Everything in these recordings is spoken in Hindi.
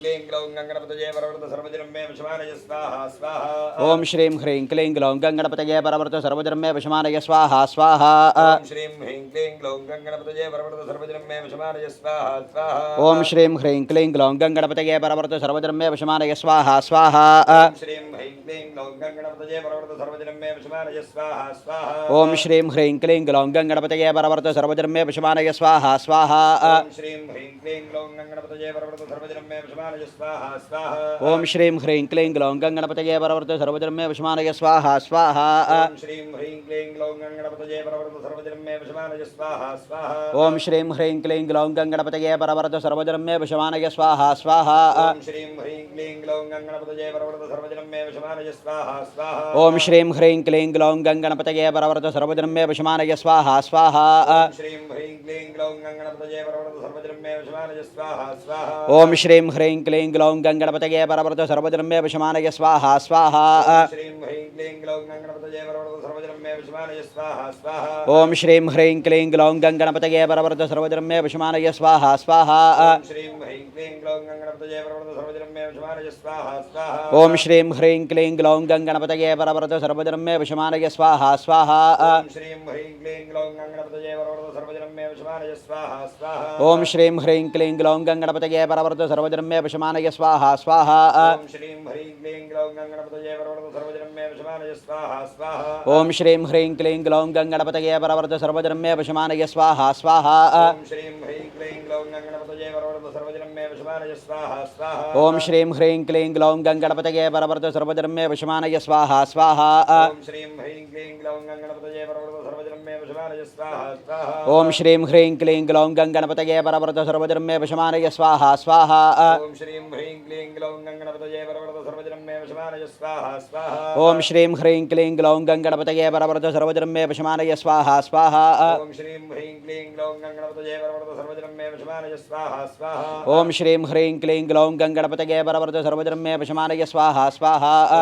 क्लीं ग्लौं गणपतये वरवरद सर्वजनं मे वशमानय स्वाहा स्वाहा। ओम श्रीं ह्रीं क्लीं ग्लौं गणपतये वरवरद सर्वजनं मे वशमानय स्वाहा स्वाहा। ओम श्रीं ह्रीं क्लीं ग्लौं गणपतये वरवरद सर्वजनं मे वशमानय स्वाहा स्वाहा। ओम श्रीं ह्रीं क्लीं ग्लौं गणपतये वरवरद सर्वजनं मे वशमानय स्वाहा स्वाहा। ओम श्रीं ह्रीं क्लीं ग्लौं गणपतये वरवरद सर्वजनं मे वशमानय स्वाहा स्वाहा। ओम श्रीं ह्रीं क्लीं ग्लौं गणपतये वरवरद सर्वजनं मे वशमानय स्वाहा स्वाहा। ओम श्रीं ह्रीं क्लीं ग्लौं गणपतये वरवरद सर्वजनं मे वशमानय स्वाहा स्वाहा। ओम श्रीं ह्रीं क्लीं ग्लौं गणपतये वरवरद सर्वजनं मे वशमानय स्वाहा स्वाहा। ओम श्रीं ह्रीं क्लीं ग्लौं गणपतये वरवरद सर्वजनं मे वशमानय स्वाहा स्वाहा। ओम श्रीं ह्रीं क्लीं ग्लौं गणपतये वरवरद सर्वजनं मे वशमानय स्वाहा स्वाहा। ओम श्रीं ह्रीं क्लीं ग्लौं गणपतये वरवरद सर्वजनं मे वशमानय स्वाहा स्वाहा। ओम श्रीं ह्रीं क्लीं ग्लौं गणपतये वरवरद सर्वजनं मे वशमानय स्वाहा स्वाहा। ओम श्रीं ह्रीं क्लीं ग्लौं गणपतये वरवरद सर्वजनं मे वशमानय स्वाहा स्वाहा। ओम श्रीं ह्रीं क्लीं ग्लौं गणपतये वरवरद सर्वजनं मे वशमानय स्वाहा स्वाहा। ओम श्रीं ह्रीं क्लीं ग्लौं गणपतये वरवरद सर्वजनं मे वशमानय स्वाहा स्वाहा। ओम श्रीं ह्रीं क्लीं ग्लौं गणपतये वरवरद सर्वजनं मे वशमानय स्वाहा स्वाहा। ओम श्रीं ह्रीं क्लीं ग्लौं गणपतये वरवरद सर्वजनं मे वशमानय स्वाहा स्वाहा। ओम श्रीं ह्रीं क्लीं ग्लौं गणपतये वरवरद सर्वजनं मे वशमानय स्वाहा स्वाहा। ओम श्रीं ह्रीं क्लीं ग्लौं गणपतये वरवरद सर्वजनं मे वशमानय स्वाहा स्वाहा। ओम श्रीं ह्रीं क्लीं ग्लौं गणपतये वरवरद सर्वजनं मे वशमानय स्वाहा स्वाहा। ओम श्रीं ह्रीं क्लीं ग्लौं गणपतये वरवरद सर्वजनं मे वशमानय स्वाहा स्वाहा। ओम श्रीं ह्रीं क्लीं ग्लौं गणपतये वरवरद सर्वजनं मे वशमानय स्वाहा स्वाहा। ओम श्रीं ह्रीं क्लीं ग्लौं गणपतये वरवरद सर्वजनं मे वशमानय स्वाहा स्वाहा। ओम श्रीं ह्रीं क्लीं ग्लौं गणपतये वरवरद सर्वजनं मे वशमानय स्वाहा स्वाहा। ओम श्रीं ह्रीं क्लीं ग्लौं गणपतये वरवरद सर्वजनं मे वशमानय स्वाहा स्वाहा। ओम श्रीं ह्रीं क्लीं ग्लौं गणपतये वरवरद सर्वजनं मे वशमानय स्वाहा स्वाहा। ओम श्रीं ह्रीं क्लीं ग्लौं गणपतये वरवरद सर्वजनं मे वशमानय स्वाहा स्वाहा। ओम श्रीं ह्रीं क्लीं ग्लौं गणपतये वरवरद सर्वजनं मे वशमानय स्वाहा स्वाहा। ओम श्रीं ह्रीं क्लीं ग्लौं गणपतये वरवरद सर्वजनं मे वशमानय स्वाहा स्वाहा। ओम श्रीं ह्रीं क्लीं ग्लौं गणपतये वरवरद सर्वजनं मे वशमानय स्वाहा स्वाहा।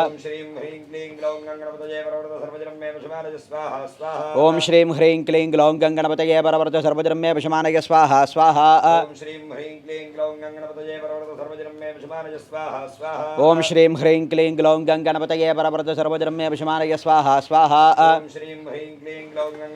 ओम श्रीं ह्रीं क्लीं ग्लौं गणपतये वरवरद सर्वजनं मे वशमानय स्वाहा स्वाहा। ओम श्रीं ह्रीं क्लीं ग्लौं गणपतये वरवरद सर्वजनं मे वशमानय स्वाहा स्वाहा। ओम श्रीं ह्रीं क्लीं ग्लौं गणपतये वरवरद सर्वजनं मे वशमानय स्वाहा स्वाहा। ओम श्रीं ह्रीं क्लीं ग्लौं गणपतये वरवरद सर्वजनं मे वशमानय स्वाहा स्वाहा। ओम श्रीं ह्रीं क्लीं ग्लौं